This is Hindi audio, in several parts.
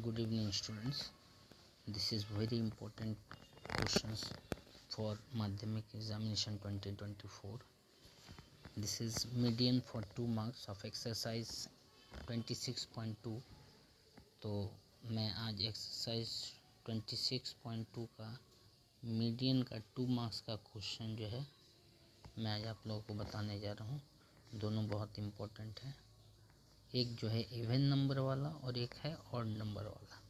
Good evening students. This is very important questions for Madhyamik examination 2024. This is median for 2 marks of exercise 26.2. तो मैं आज एक्सरसाइज 26.2 का मीडियन का 2 मार्क्स का क्वेश्चन जो है मैं आज आप लोगों को बताने जा रहा हूँ। दोनों बहुत इम्पोर्टेंट है। एक जो है इवन नंबर वाला और एक है ऑड नंबर वाला।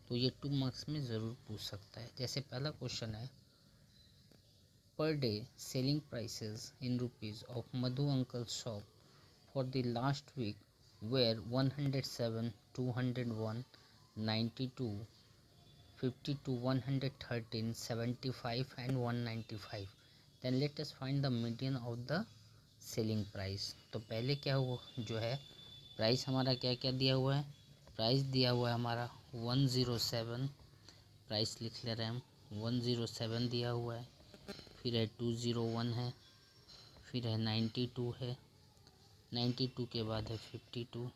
तो ये 2 मार्क्स में ज़रूर पूछ सकता है। जैसे पहला क्वेश्चन है, per day selling prices in rupees of Madhu uncle shop for the last week were 107, 201, 92, 52, 113, 75 and 195. Then let us find the median of the selling price. तो पहले क्या हुआ जो है प्राइस हमारा क्या क्या दिया हुआ है। प्राइस दिया हुआ है हमारा 107, प्राइस लिख ले रहे हैं हम 107 दिया हुआ है। फिर है 201 है, फिर है 92 है, 92 के बाद है 52,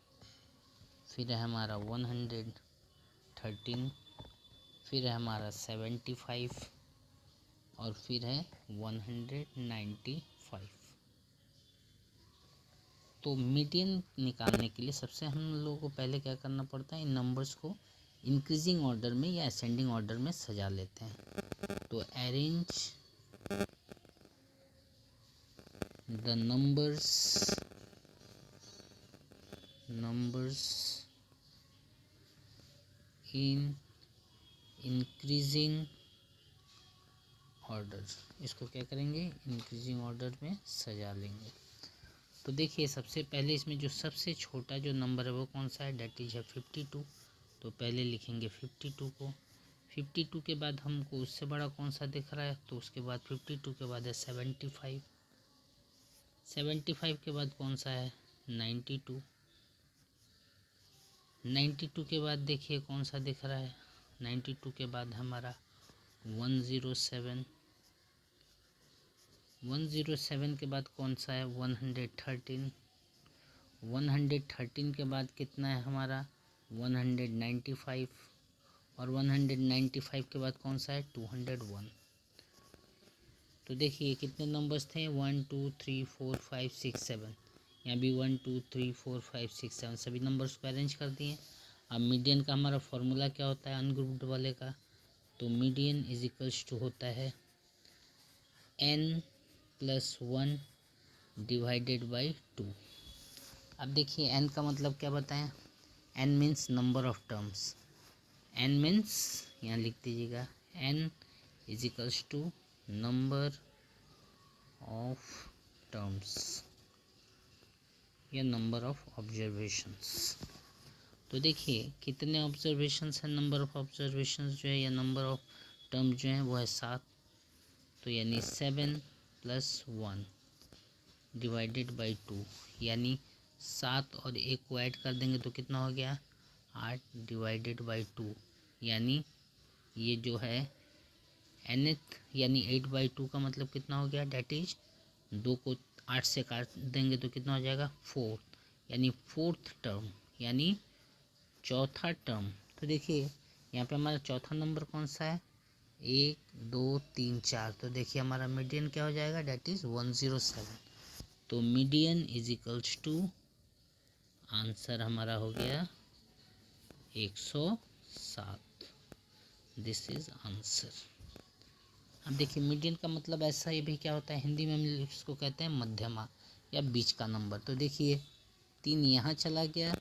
फिर है हमारा 113, फिर है हमारा 75 और फिर है 195। तो मीडियन निकालने के लिए सबसे हम लोगों को पहले क्या करना पड़ता है, इन नंबर्स को इंक्रीजिंग ऑर्डर में या असेंडिंग ऑर्डर में सजा लेते हैं। तो arrange the numbers in increasing order, इसको क्या करेंगे, इंक्रीजिंग ऑर्डर में सजा लेंगे। तो देखिए सबसे पहले इसमें जो सबसे छोटा जो नंबर है वो कौन सा है, डेट इज है 52। तो पहले लिखेंगे 52 को। 52 के बाद हमको उससे बड़ा कौन सा दिख रहा है, तो उसके बाद 52 के बाद है 75। 75 के बाद कौन सा है 92। 92 के बाद देखिए कौन सा दिख रहा है, 92 के बाद हमारा 107। 107 के बाद कौन सा है 113। 113 के बाद कितना है हमारा 195 और 195 के बाद कौन सा है 201। तो देखिए कितने नंबर्स थे 1 2 3 4 5 6 7। यहाँ भी 1 2 3 4 5 6 7 सभी नंबर्स को अरेंज कर दिए। अब मीडियन का हमारा फॉर्मूला क्या होता है अनग्रुप्ड वाले का, तो मीडियन इज इक्वल्स टू होता है n+1 डिवाइडेड बाई 2। अब देखिए n का मतलब क्या बताएं, n means number of terms. n means यहाँ लिख दीजिएगा n is equals to number of terms या नंबर ऑफ ऑब्जर्वेशंस। तो देखिए कितने ऑब्जर्वेशंस हैं, नंबर ऑफ ऑब्जर्वेशंस जो है या नंबर ऑफ टर्म जो है वो है 7। तो यानी 7 + 1 डिवाइडेड बाई 2, यानी 7 और 1 को ऐड कर देंगे तो कितना हो गया 8 डिवाइडेड बाई 2, यानी ये जो है nth यानी 8/2 का मतलब कितना हो गया, डेट इज 2 को 8 से काट देंगे तो कितना हो जाएगा 4, यानी 4th टर्म यानी चौथा टर्म। तो देखिए यहाँ पे हमारा चौथा नंबर कौन सा है 1 2 3 4। तो देखिए हमारा मीडियन क्या हो जाएगा, डेट इज 107। तो median is equals to answer हमारा हो गया 107। This is answer. अब देखिए मीडियन का मतलब ऐसा ही भी क्या होता है, हिंदी में हम इसको कहते हैं मध्यमा या बीच का नंबर। तो देखिए 3 यहाँ चला गया,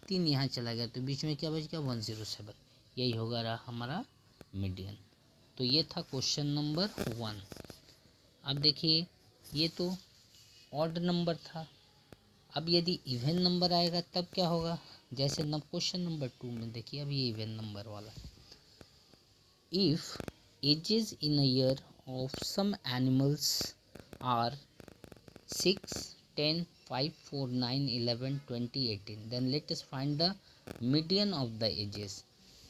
3 यहाँ चला गया, तो बीच में क्या बच गया 107। यही होगा रहा हमारा मीडियन। तो ये था क्वेश्चन नंबर 1। अब देखिए ये तो ऑड नंबर था। अब यदि इवन नंबर आएगा तब क्या होगा, जैसे क्वेश्चन नंबर 2 में देखिए अब ये इवन नंबर वाला। If ages in a year of some animals are 6, 10, 5, 4, 9, 11, 20, 18, then let us find the median of the ages.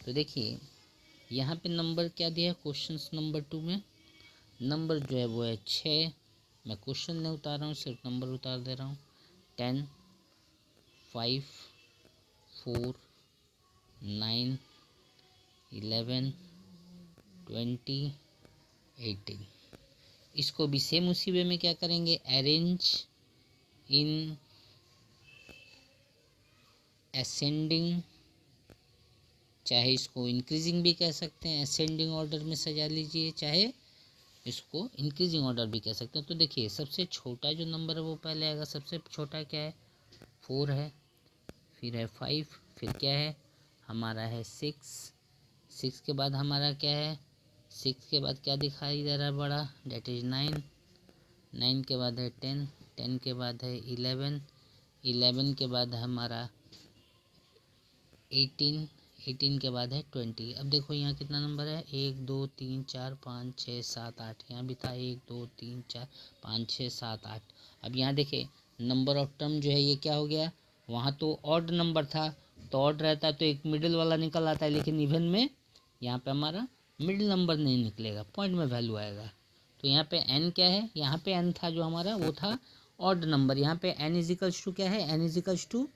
तो देखिए यहाँ पे नंबर क्या दिया है क्वेश्चन नंबर 2 में, नंबर जो है वो है 6। मैं क्वेश्चन नहीं उतार रहा हूँ, सिर्फ नंबर उतार दे रहा हूँ। 10, 5, 4, 9, 11, 20, 18। इसको भी सेम उसी वे में क्या करेंगे, अरेंज इन असेंडिंग, चाहे इसको इंक्रीजिंग भी कह सकते हैं, असेंडिंग ऑर्डर में सजा लीजिए, चाहे इसको इंक्रीजिंग ऑर्डर भी कह सकते हैं। तो देखिए सबसे छोटा जो नंबर है वो पहले आएगा। सबसे छोटा क्या है, 4 है, फिर है 5, फिर क्या है हमारा है 6 के बाद हमारा क्या है, 6 के बाद क्या दिखाई दे रहा है बड़ा, डेट इज 9 के बाद है 10 के बाद है 11 के बाद है हमारा 18 के बाद है 20। अब देखो यहाँ कितना नंबर है, 1 2 3 4 5 6 7 8, यहाँ भी था 1 2 3 4 5 6 7 8। अब यहाँ देखिए नंबर ऑफ टर्म जो है ये क्या हो गया, वहाँ तो ऑड नंबर था, तो ऑड रहता है तो एक मिडिल वाला निकल आता है, लेकिन इवन में यहाँ पे हमारा मिडिल नंबर नहीं निकलेगा, पॉइंट में वैल्यू आएगा। तो यहाँ पे n क्या है, यहाँ पे n था जो हमारा वो था ऑड नंबर, यहाँ पे n इजिकल्स टू क्या है, n equals to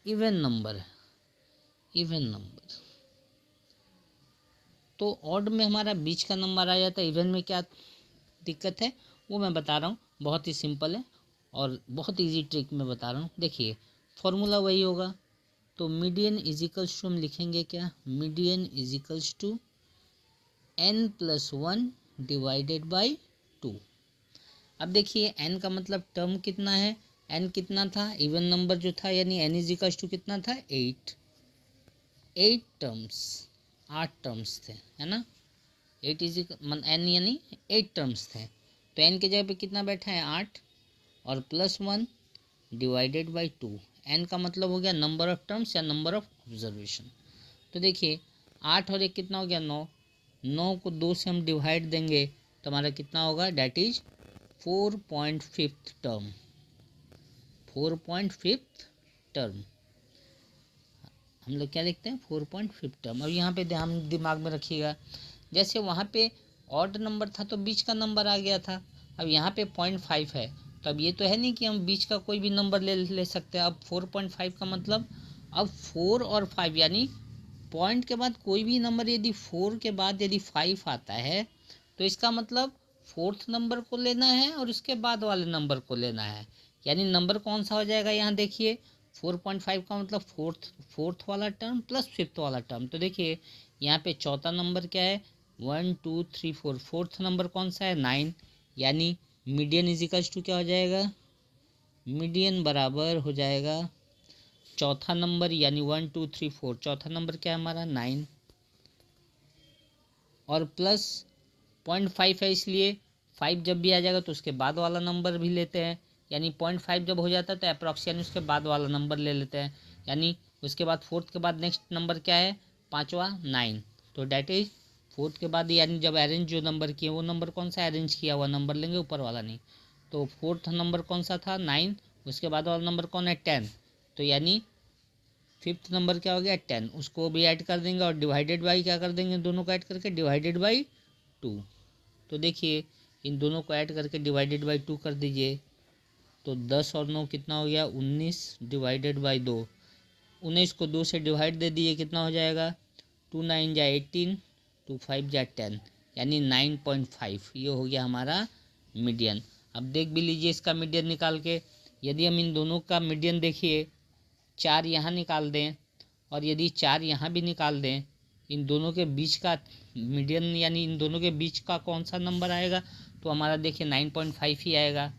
even number है, इवन नंबर। तो ऑड में हमारा बीच का नंबर आ जाता है, इवन में क्या दिक्कत है वो मैं बता रहा हूँ, बहुत ही सिंपल है और बहुत इजी ट्रिक में बता रहा हूँ। देखिए फॉर्मूला वही होगा, तो मीडियन इजिकल्स टू हम लिखेंगे क्या, median equals to n+1 divided by 2। अब देखिए n का मतलब टर्म कितना है, n कितना था, इवन नंबर जो था, यानी n इजिकल्स टू कितना था 8 टर्म्स, 8 टर्म्स थे, है ना, 8 n यानी 8 टर्म्स थे। तो n के जगह पे कितना बैठा है 8 और +1 डिवाइडेड बाई 2। n का मतलब हो गया नंबर ऑफ टर्म्स या नंबर ऑफ ऑब्जर्वेशन। तो देखिए 8 और 1 कितना हो गया 9, 9 को 2 से हम डिवाइड देंगे तो हमारा कितना होगा, डेट इज 4.5 टर्म, 4.5 टर्म हम लोग क्या लिखते हैं 4.5 टर्म। अब यहाँ पे ध्यान दिमाग में रखिएगा, जैसे वहाँ पे ऑड नंबर था तो बीच का नंबर आ गया था, अब यहाँ पे 0.5 है, तो अब ये तो है नहीं कि हम बीच का कोई भी नंबर ले सकते हैं। अब 4.5 का मतलब अब 4 और 5 यानी पॉइंट के बाद कोई भी नंबर यदि 4 के बाद यदि 5 आता है तो इसका मतलब फोर्थ नंबर को लेना है और उसके बाद वाले नंबर को लेना है, यानी नंबर कौन सा हो जाएगा, यहाँ देखिए 4.5 का मतलब फोर्थ वाला टर्म प्लस फिफ्थ वाला टर्म। तो देखिए यहाँ पे चौथा नंबर क्या है 1 2 3 4, फोर्थ नंबर कौन सा है 9, यानी मीडियन इजिकल्स टू क्या हो जाएगा, मीडियन बराबर हो जाएगा चौथा नंबर, यानी 1 2 3 4, चौथा नंबर क्या है हमारा 9 और प्लस 0.5 है, इसलिए 5 जब भी आ जाएगा तो उसके बाद वाला नंबर भी लेते हैं, यानी 0.5 जब हो जाता है तो अप्रॉक्स यानी उसके बाद वाला नंबर ले लेते हैं, यानी उसके बाद फोर्थ के बाद नेक्स्ट नंबर क्या है पाँचवा 9। तो डैट इज फोर्थ के बाद यानी जब अरेंज जो नंबर किए वो नंबर कौन सा अरेंज किया हुआ नंबर लेंगे, ऊपर वाला नहीं। तो फोर्थ नंबर कौन सा था 9, उसके बाद वाला नंबर कौन है 10, तो यानी फिफ्थ नंबर क्या हो गया 10, उसको भी ऐड कर देंगे और डिवाइडेड बाई क्या कर देंगे, दोनों को ऐड करके डिवाइडेड बाई 2। तो देखिए इन दोनों को ऐड करके डिवाइडेड बाई 2 कर दीजिए, तो 10 और 9 कितना हो गया 19 डिवाइडेड बाई 2, 19 को 2 से डिवाइड दे दीजिए कितना हो जाएगा 2 9 जा 18, 2 5 जा 10, यानी 9.5 ये हो गया हमारा मीडियन। अब देख भी लीजिए इसका मीडियन निकाल के, यदि हम इन दोनों का मीडियन देखिए 4 यहाँ निकाल दें और यदि 4 यहाँ भी निकाल दें, इन दोनों के बीच का मीडियन यानी इन दोनों के बीच का कौन सा नंबर आएगा, तो हमारा देखिए 9.5 ही आएगा।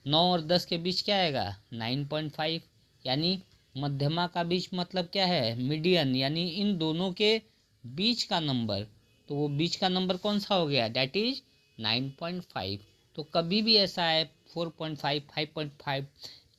9 और 10 के बीच क्या आएगा 9.5, यानी मध्यमा का बीच मतलब क्या है मीडियन, यानी इन दोनों के बीच का नंबर, तो वो बीच का नंबर कौन सा हो गया डेट इज 9.5। तो कभी भी ऐसा है 4.5 5.5,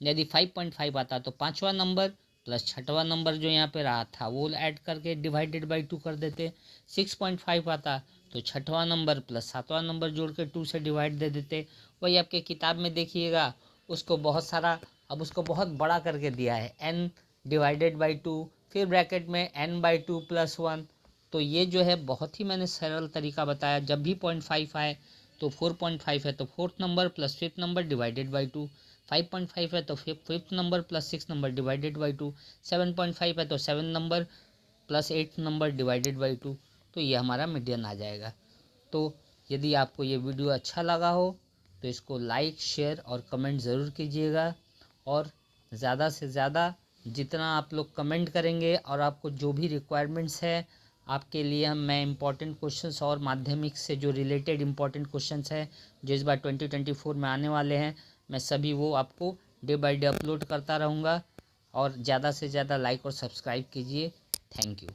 यदि 5.5 आता तो पांचवा नंबर प्लस छठवां नंबर जो यहाँ पे रहा था वो ऐड करके डिवाइडेड बाई 2 कर देते। 6.5 आता तो छठवां नंबर प्लस सातवां नंबर जोड़ के 2 से डिवाइड दे देते। वही आपके किताब में देखिएगा उसको बहुत सारा, अब उसको बहुत बड़ा करके दिया है n डिवाइडेड बाई 2, फिर ब्रैकेट में n/2 + 1। तो ये जो है बहुत ही मैंने सरल तरीका बताया, जब भी 0.5 आए तो 4.5 है तो fourth number plus fifth number divided by 2, 5.5 है तो fifth number plus six number divided by 2, 7.5 है तो seven number plus 8 number divided by 2, तो ये हमारा मीडियन आ जाएगा। तो यदि आपको ये वीडियो अच्छा लगा हो तो इसको लाइक, शेयर और कमेंट ज़रूर कीजिएगा। और ज़्यादा से ज़्यादा जितना आप लोग कमेंट करेंगे और आपको जो भी रिक्वायरमेंट्स है आपके लिए मैं इम्पॉर्टेंट क्वेश्चंस और माध्यमिक से जो रिलेटेड इम्पॉर्टेंट क्वेश्चंस है जो इस बार 2024 में आने वाले हैं, मैं सभी वो आपको डे बाय डे अपलोड करता रहूँगा। और ज़्यादा से ज़्यादा लाइक और सब्सक्राइब कीजिए। Thank you.